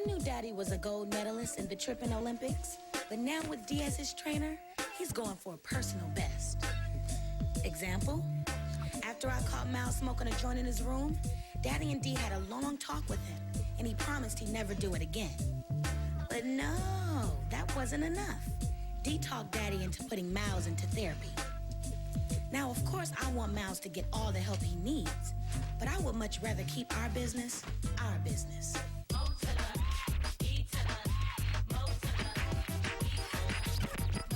knew Daddy was a gold medalist in the tripping Olympics, but now with D as his trainer, he's going for a personal best. Example, after I caught Miles smoking a joint in his room, Daddy and D had a long talk with him, and he promised he'd never do it again. But no, that wasn't enough. D talked Daddy into putting Miles into therapy. Now, of course, I want Miles to get all the help he needs, but I would much rather keep our business, our business.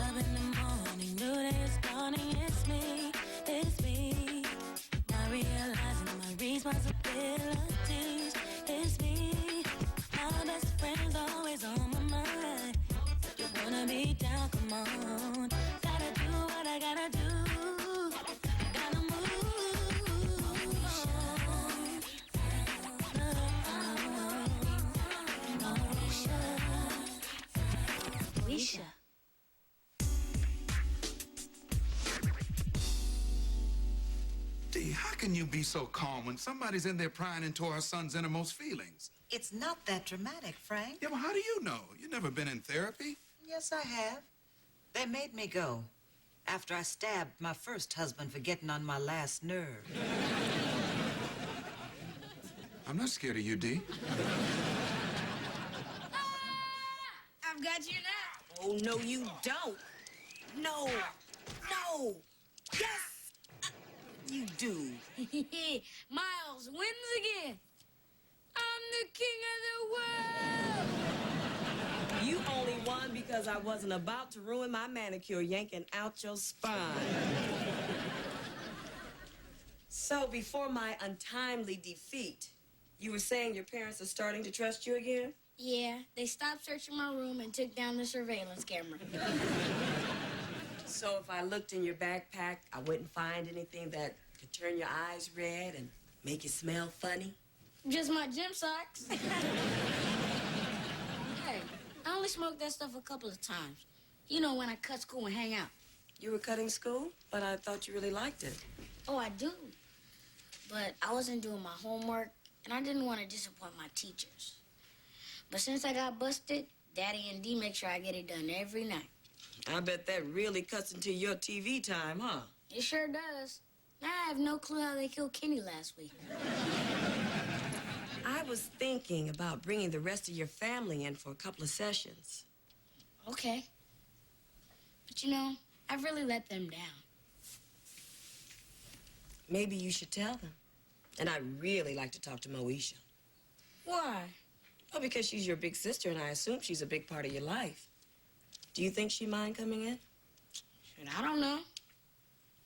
Love in the morning, new day is dawning, it's me. Not realizing my responsibilities, it's me. My best friend's always on my mind. You wanna be down, come on. Gotta do what I gotta do. Gotta move. Moesha. D, how can you be so calm when somebody's in there prying into our son's innermost feelings? It's not that dramatic, Frank. Yeah, well, how do you know? You've never been in therapy. Yes, I have. They made me go after I stabbed my first husband for getting on my last nerve. I'm not scared of you, D. I've got you now. Oh, no, you don't. No, no, yes, you do. Miles wins again. I'm the king of the world. You only won because I wasn't about to ruin my manicure yanking out your spine. So before my untimely defeat, you were saying your parents are starting to trust you again? Yeah, they stopped searching my room and took down the surveillance camera. So if I looked in your backpack, I wouldn't find anything that could turn your eyes red and make you smell funny? Just my gym socks. Hey, I only smoked that stuff a couple of times. You know, when I cut school and hang out. You were cutting school, but I thought you really liked it. Oh, I do. But I wasn't doing my homework, and I didn't want to disappoint my teachers. But since I got busted, Daddy and D make sure I get it done every night. I bet that really cuts into your TV time, huh? It sure does. Now I have no clue how they killed Kenny last week. I was thinking about bringing the rest of your family in for a couple of sessions. Okay. But you know, I've really let them down. Maybe you should tell them. And I'd really like to talk to Moesha. Why? Well, because she's your big sister, and I assume she's a big part of your life. Do you think she'd mind coming in? Shit, I don't know.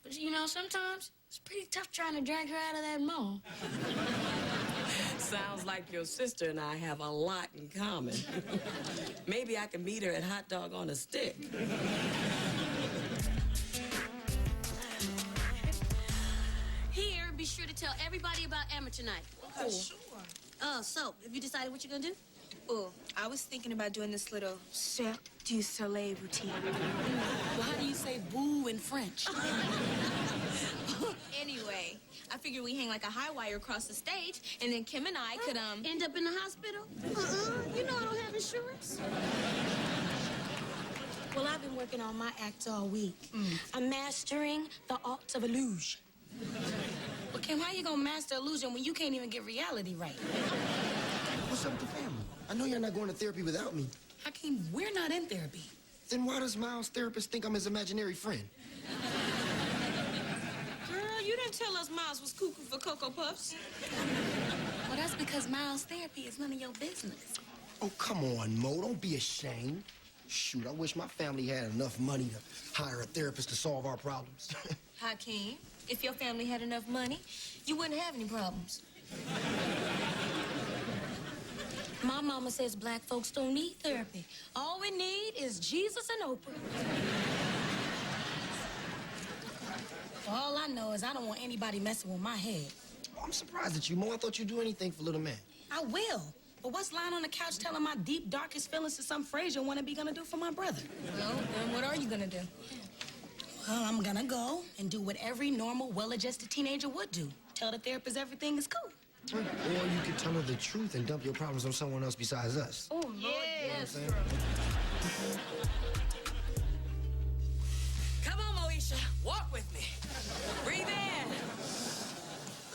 But you know, sometimes it's pretty tough trying to drag her out of that mall. Sounds like your sister and I have a lot in common. Maybe I can meet her at Hot Dog on a Stick. Here, be sure to tell everybody about amateur night. Oh, sure. So, have you decided what you're gonna do? Oh, I was thinking about doing this little Cirque du Soleil routine. Well, how do you say boo in French? Anyway, I figured we hang like a high wire across the stage, and then Kim and I could, End up in the hospital? You know I don't have insurance. Well, I've been working on my act all week. I'm mastering the art of illusion. But Kim, how you gonna master illusion when you can't even get reality right? What's up with the family? I know you're not going to therapy without me. Hakeem, we're not in therapy. Then why does Miles' therapist think I'm his imaginary friend? Girl, you didn't tell us Miles was cuckoo for Cocoa Puffs. Well, that's because Miles' therapy is none of your business. Oh, come on, Mo. Don't be ashamed. Shoot, I wish my family had enough money to hire a therapist to solve our problems. Hakeem, if your family had enough money, you wouldn't have any problems. My mama says black folks don't need therapy. All we need is Jesus and Oprah. All I know is I don't want anybody messing with my head. Oh, I'm surprised at you, Mo. I thought you'd do anything for little man. I will. But what's lying on the couch telling my deep, darkest feelings to some Frazier wannabe gonna do for my brother? Well, then what are you gonna do? Well, I'm gonna go and do what every normal, well-adjusted teenager would do. Tell the therapist everything is cool. Or you could tell her the truth and dump your problems on someone else besides us. Oh, Lord, yes. Come on, Moesha. Walk with me. Breathe in.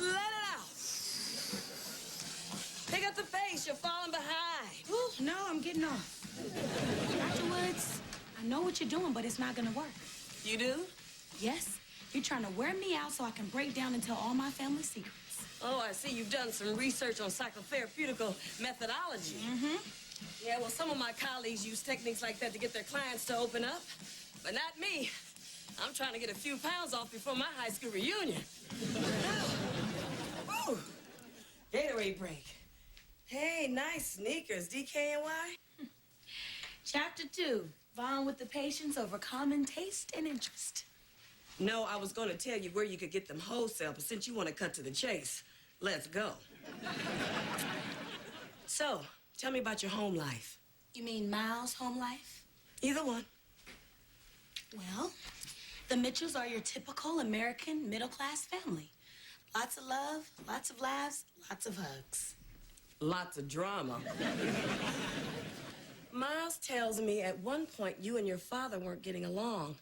Let it out. Pick up the pace. You're falling behind. Ooh, no, I'm getting off. Dr. Woods, I know what you're doing, but it's not gonna work. You do? Yes, you're trying to wear me out so I can break down and tell all my family secrets. Oh, I see you've done some research on psychotherapeutical methodology. Mm-hmm. Yeah, well, some of my colleagues use techniques like that to get their clients to open up, but not me. I'm trying to get a few pounds off before my high school reunion. Woo! Gatorade break. Hey, nice sneakers. DKNY? Chapter 2, bond with the patients over common taste and interest. No, I was going to tell you where you could get them wholesale, but since you want to cut to the chase, let's go. So, tell me about your home life. You mean Miles' home life? Either one. Well, the Mitchells are your typical American middle-class family. Lots of love, lots of laughs, lots of hugs. Lots of drama. Miles tells me at one point you and your father weren't getting along.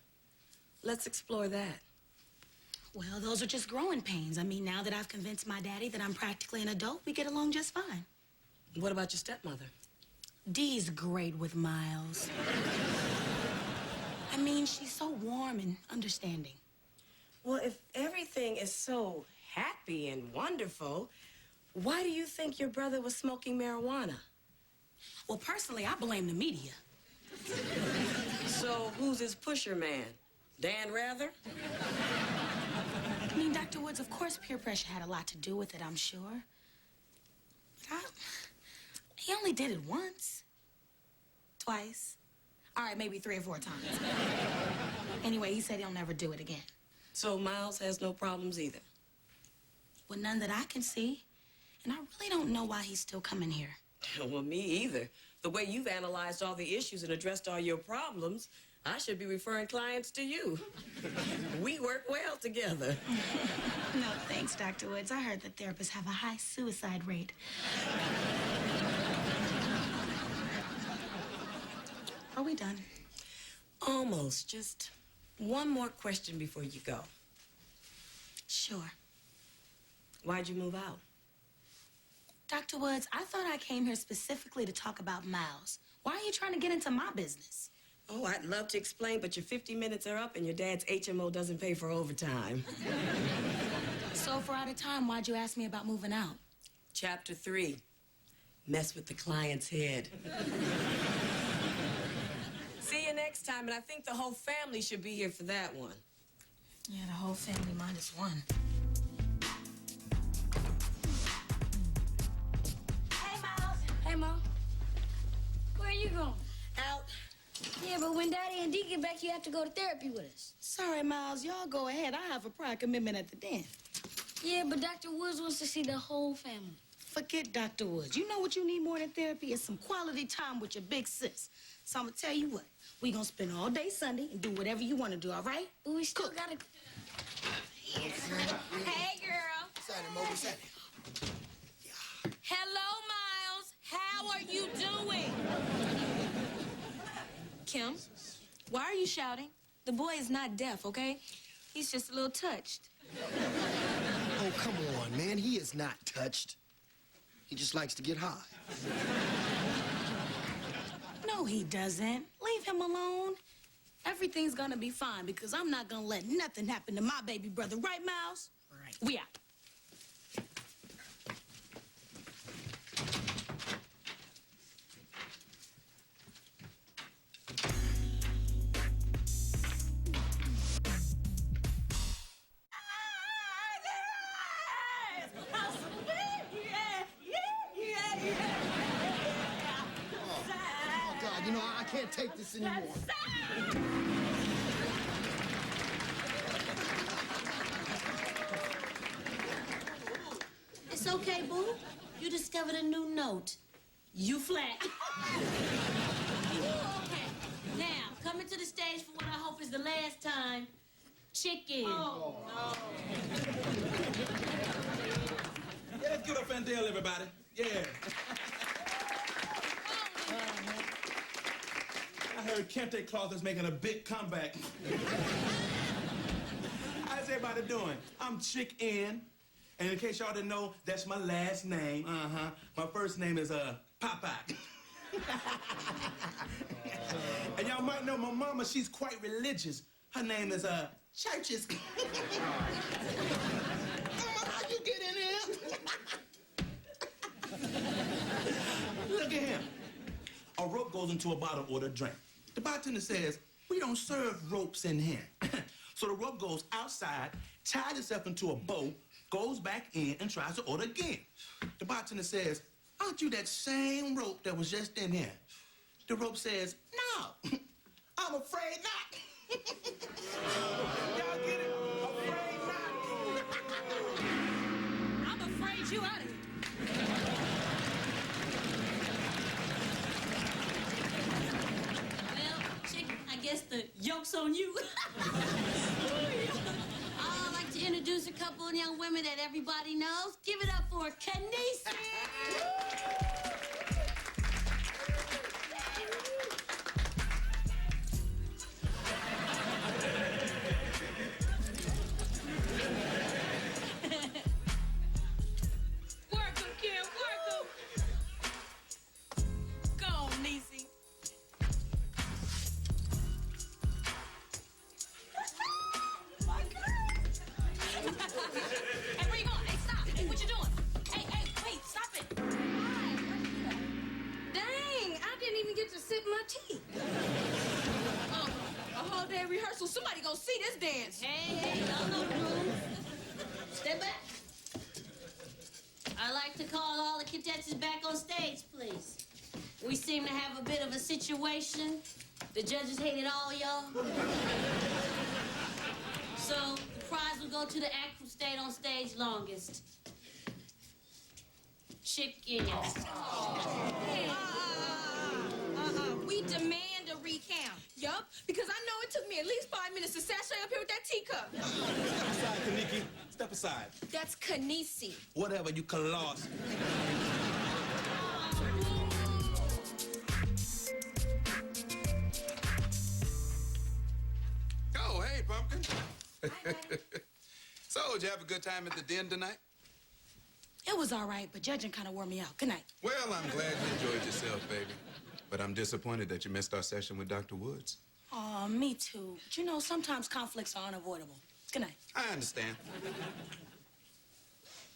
Let's explore that. Well, those are just growing pains. I mean, now that I've convinced my daddy that I'm practically an adult, we get along just fine. What about your stepmother? Dee's great with Miles. I mean, she's so warm and understanding. Well, if everything is so happy and wonderful, why do you think your brother was smoking marijuana? Well, personally, I blame the media. So who's his pusher man? Dan Rather? I mean, Dr. Woods, of course peer pressure had a lot to do with it, I'm sure. But he only did it once. Twice. All right, maybe 3 or 4 times. Anyway, he said he'll never do it again. So Miles has no problems either? Well, none that I can see. And I really don't know why he's still coming here. Well, me either. The way you've analyzed all the issues and addressed all your problems, I should be referring clients to you. We work well together. No, thanks, Dr. Woods. I heard that therapists have a high suicide rate. Are we done? Almost. Just one more question before you go. Sure. Why'd you move out? Dr. Woods, I thought I came here specifically to talk about Miles. Why are you trying to get into my business? Oh, I'd love to explain, but your 50 minutes are up and your dad's HMO doesn't pay for overtime. So if we're out of time, why'd you ask me about moving out? Chapter 3, mess with the client's head. See you next time, and I think the whole family should be here for that one. Yeah, the whole family minus one. Hey, Miles. Hey, Mom. Where are you going? Out. Yeah, but when Daddy and Dee get back, you have to go to therapy with us. Sorry, Miles. Y'all go ahead. I have a prior commitment at the den. Yeah, but Dr. Woods wants to see the whole family. Forget Dr. Woods. You know what you need more than therapy is some quality time with your big sis. So I'm going to tell you what. We going to spend all day Sunday and do whatever you want to do, all right? But we still got to... Hey, girl. Hello, Miles. How are you doing? Kim, why are you shouting? The boy is not deaf, okay? He's just a little touched. Oh, come on, man. He is not touched. He just likes to get high. No, he doesn't. Leave him alone. Everything's gonna be fine because I'm not gonna let nothing happen to my baby brother. Right, Miles? Right. We out. Oh, God, you know, I can't take this anymore. It's okay, boo. You discovered a new note. You flat. Okay. Now, coming to the stage for what I hope is the last time. Chicken. Yeah, Yeah, let's give it up and Dale, everybody. Yeah. I heard Kente Cloth is making a big comeback. How's everybody doing? I'm Chick N. And in case y'all didn't know, that's my last name. My first name is Popeye. And y'all might know my mama, she's quite religious. Her name is Churches. Mama, how you get in here? Look at him. A rope goes into a bottle to order a drink. The bartender says, we don't serve ropes in here. So the rope goes outside, ties itself into a bow, goes back in, and tries to order again. The bartender says, aren't you that same rope that was just in here? The rope says, no, I'm afraid not. Y'all get it? Afraid not. I'm afraid you out of here. Well, Chick, I guess the yoke's on you. I'd like to introduce a couple of young women that everybody knows. Give it up for Kenisi. Work 'em, kid, work 'em. Go on, Niecy. Hey, where you going? Hey, stop. Hey, what you doing? Hey, wait, stop it. Dang, I didn't even get to sip my tea. Oh, a whole day rehearsal. Somebody gonna see this dance. Hey, y'all know the rules. Step back. I'd like to call all the cadets back on stage, please. We seem to have a bit of a situation. The judges hated all y'all. So the prize will go to the act who stayed on stage longest. Chicken. We demand a recount. Yup, because I know it took me at least 5 minutes to sashay up here with that teacup. Step aside, Kaniki. Step aside. That's Kenisi. Whatever, you colossal. Oh, hey, Pumpkin. So, did you have a good time at the den tonight? It was all right, but judging kind of wore me out. Good night. Well, I'm glad you enjoyed yourself, baby. But I'm disappointed that you missed our session with Dr. Woods. Aw, me too. But you know, sometimes conflicts are unavoidable. Good night. I understand.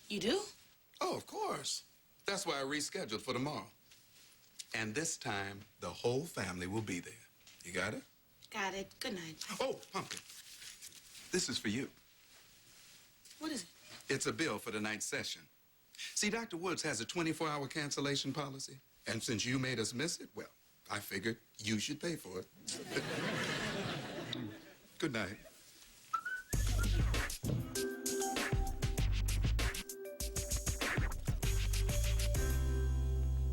You do? Oh, of course. That's why I rescheduled for tomorrow. And this time, the whole family will be there. You got it? Got it. Good night. Oh, Pumpkin. This is for you. What is it? It's a bill for tonight's session. See, Dr. Woods has a 24-hour cancellation policy. And since you made us miss it, well, I figured you should pay for it. Good night.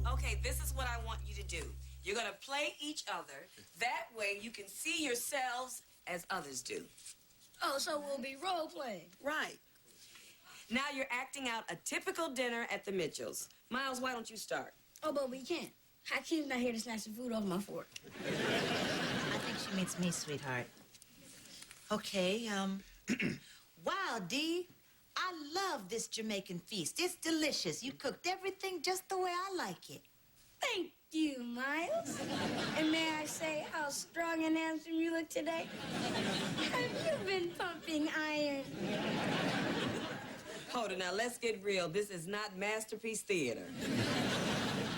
Okay, this is what I want you to do. You're gonna play each other. That way you can see yourselves as others do. Oh, so we'll be role playing. Right. Now you're acting out a typical dinner at the Mitchells. Miles, why don't you start? Oh, but we can't. Hakeem's not here to snatch the food off my fork. I think she means me, sweetheart. Okay, wow, Dee, I love this Jamaican feast. It's delicious. You cooked everything just the way I like it. Thank you, Miles. And may I say how strong and handsome you look today? Have you been pumping iron? Hold it now, let's get real. This is not Masterpiece Theater.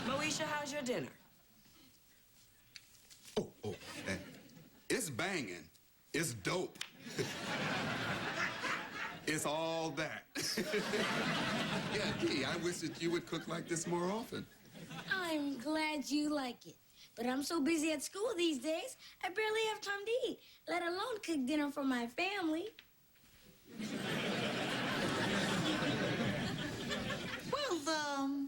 Moesha, how's your dinner? Oh, man. It's banging. It's dope. It's all that. Yeah, Dee, I wish that you would cook like this more often. I'm glad you like it. But I'm so busy at school these days, I barely have time to eat, let alone cook dinner for my family. Well,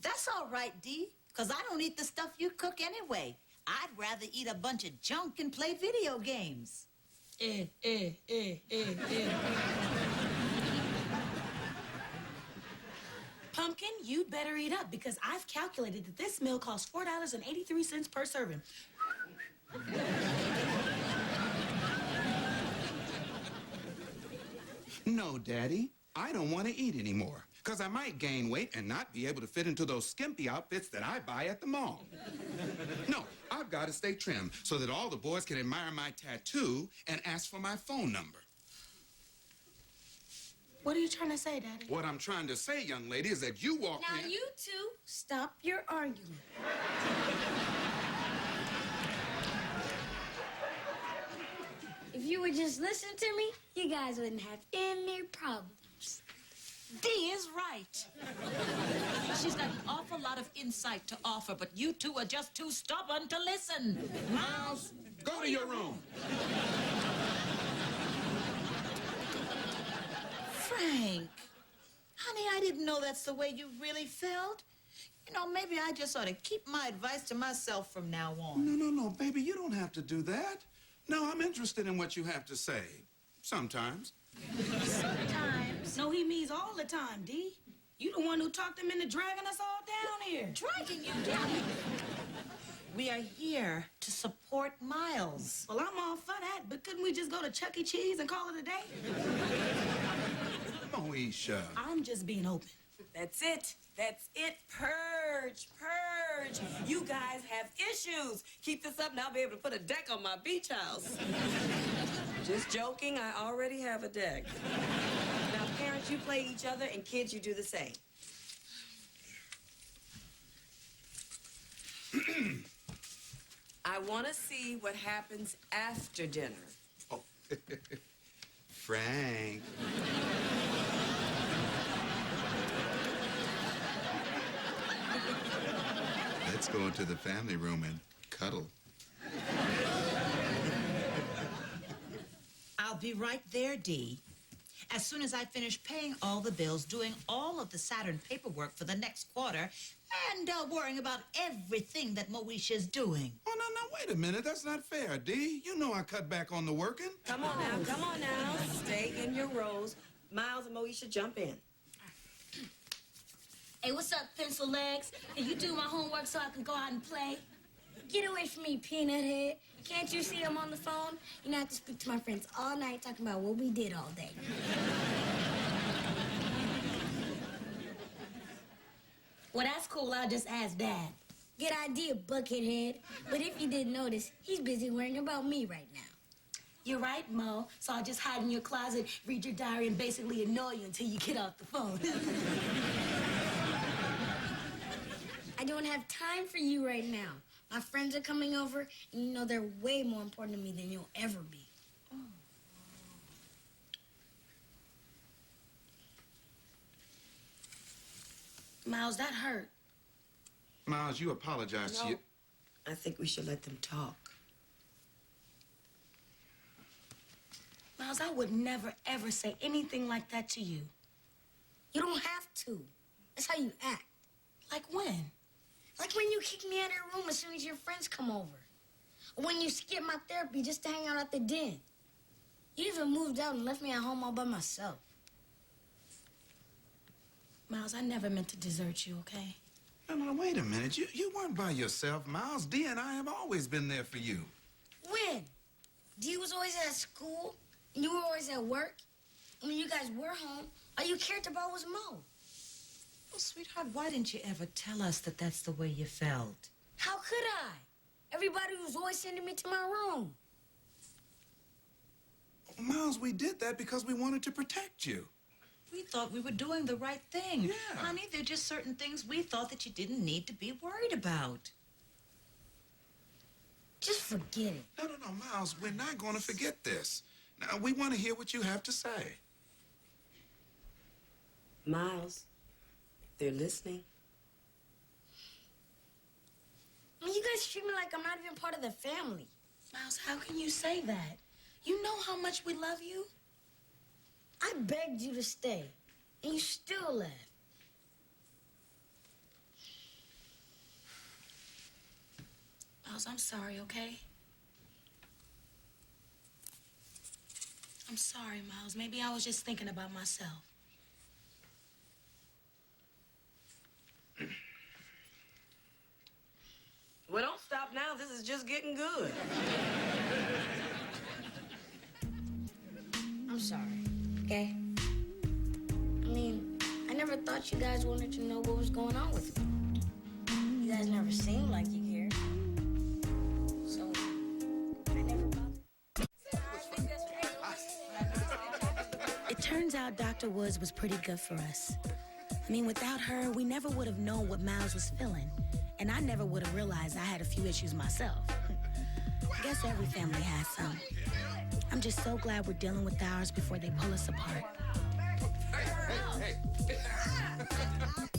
that's all right, Dee, because I don't eat the stuff you cook anyway. I'd rather eat a bunch of junk and play video games. Pumpkin, you better eat up because I've calculated that this meal costs $4.83 per serving. No, Daddy, I don't want to eat anymore because I might gain weight and not be able to fit into those skimpy outfits that I buy at the mall. No, I've got to stay trim so that all the boys can admire my tattoo and ask for my phone number. What are you trying to say, Daddy? What I'm trying to say, young lady, is that you walk Now in... you two, stop your arguing. If you would just listen to me, you guys wouldn't have any problems. Dee is right. She's got an awful lot of insight to offer, but you two are just too stubborn to listen. Miles, go to your room. Frank, honey, I didn't know that's the way you really felt. You know, maybe I just ought to keep my advice to myself from now on. No, baby, you don't have to do that. No, I'm interested in what you have to say. Sometimes. Sometimes. No, he means all the time, Dee. You the one who talked him into dragging us all down here. Dragging you down? We are here to support Miles. Well, I'm all for that, but couldn't we just go to Chuck E. Cheese and call it a day? Moesha. I'm just being open. That's it. That's it. Purge, purge. You guys have issues. Keep this up and I'll be able to put a deck on my beach house. Just joking, I already have a deck. Now, parents, you play each other, and kids, you do the same. I want to see what happens after dinner. Oh, Frank. Let's go into the family room and cuddle. I'll be right there, Dee. As soon as I finish paying all the bills, doing all of the Saturn paperwork for the next quarter, and worrying about everything that Moesha's doing. Oh, no, wait a minute. That's not fair, Dee. You know I cut back on the working. Come on now. Stay in your rows. Miles and Moesha, jump in. Hey, what's up, pencil legs? Can you do my homework so I can go out and play? Get away from me, peanut head. Can't you see I'm on the phone? You know, I have to speak to my friends all night talking about what we did all day. Well, that's cool. I'll just ask Dad. Good idea, buckethead. But if you didn't notice, he's busy worrying about me right now. You're right, Mo. So I'll just hide in your closet, read your diary, and basically annoy you until you get off the phone. I don't have time for you right now. My friends are coming over, and you know they're way more important to me than you'll ever be. Oh. Miles, that hurt. Miles, you apologize to No, you. I think we should let them talk. Miles, I would never, ever say anything like that to you. You don't have to. That's how you act. Like when? Like when you kick me out of your room as soon as your friends come over. Or when you skip my therapy just to hang out at the den. You even moved out and left me at home all by myself. Miles, I never meant to desert you, okay? No, wait a minute. You weren't by yourself, Miles. Dee and I have always been there for you. When? Dee was always at school, and you were always at work. And when you guys were home, all you cared about was Mo. Well, sweetheart, why didn't you ever tell us that that's the way you felt? How could I? Everybody was always sending me to my room. Miles, we did that because we wanted to protect you. We thought we were doing the right thing. Yeah. Honey, there are just certain things we thought that you didn't need to be worried about. Just forget it. No, Miles, we're not going to forget this. Now, we want to hear what you have to say. Miles, they're listening. I mean, you guys treat me like I'm not even part of the family. Miles, how can you say that? You know how much we love you. I begged you to stay, and you still left. Miles, I'm sorry, okay? I'm sorry, Miles. Maybe I was just thinking about myself. getting good. I'm sorry, okay? I mean, I never thought you guys wanted to know what was going on with me. You guys never seemed like you cared. So, I never bothered. It turns out Dr. Woods was pretty good for us. I mean, without her, we never would have known what Miles was feeling. And I never would have realized I had a few issues myself. I guess every family has some. I'm just so glad we're dealing with ours before they pull us apart. Hey.